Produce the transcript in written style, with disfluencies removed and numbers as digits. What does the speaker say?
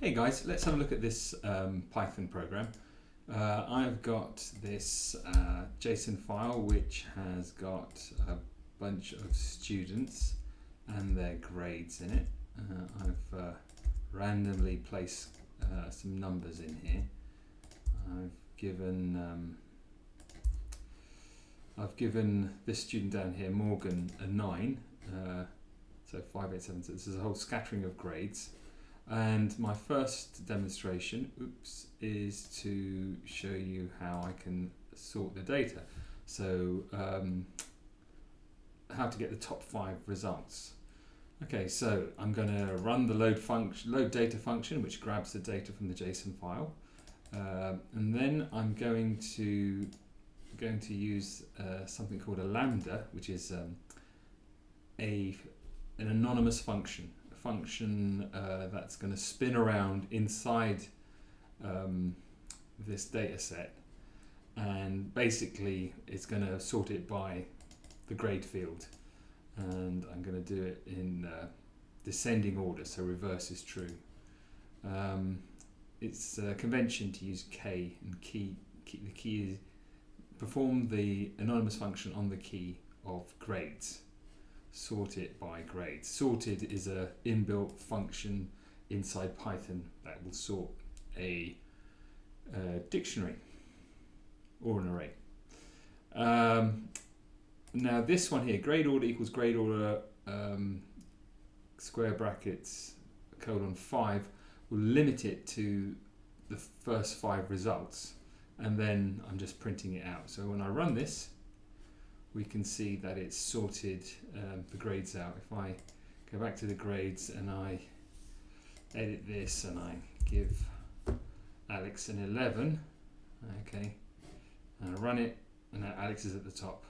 Hey guys, let's have a look at this Python program. I've got this JSON file which has got a bunch of students and their grades in it. I've randomly placed some numbers in here. I've given this student down here, Morgan, a 9, so 5, 8, 7, 6. This is a whole scattering of grades. And my first demonstration, is to show you how I can sort the data. So how to get the top 5 results. Okay, so I'm going to run the load data function, which grabs the data from the JSON file, and then I'm going to use something called a lambda, which is an anonymous function. Function that's going to spin around inside this data set, and basically it's going to sort it by the grade field, and I'm going to do it in descending order, so reverse is true. It's a convention to use k, and the key is perform the anonymous function on the key of grades. Sort it by grades. Sorted is a inbuilt function inside Python that will sort a dictionary or an array. Now this one here, grade order equals grade order square brackets colon 5, will limit it to the first 5 results, and then I'm just printing it out. So when I run this, we can see that it's sorted the grades out. If I go back to the grades and I edit this and I give Alex an 11, okay, and I run it, and now Alex is at the top.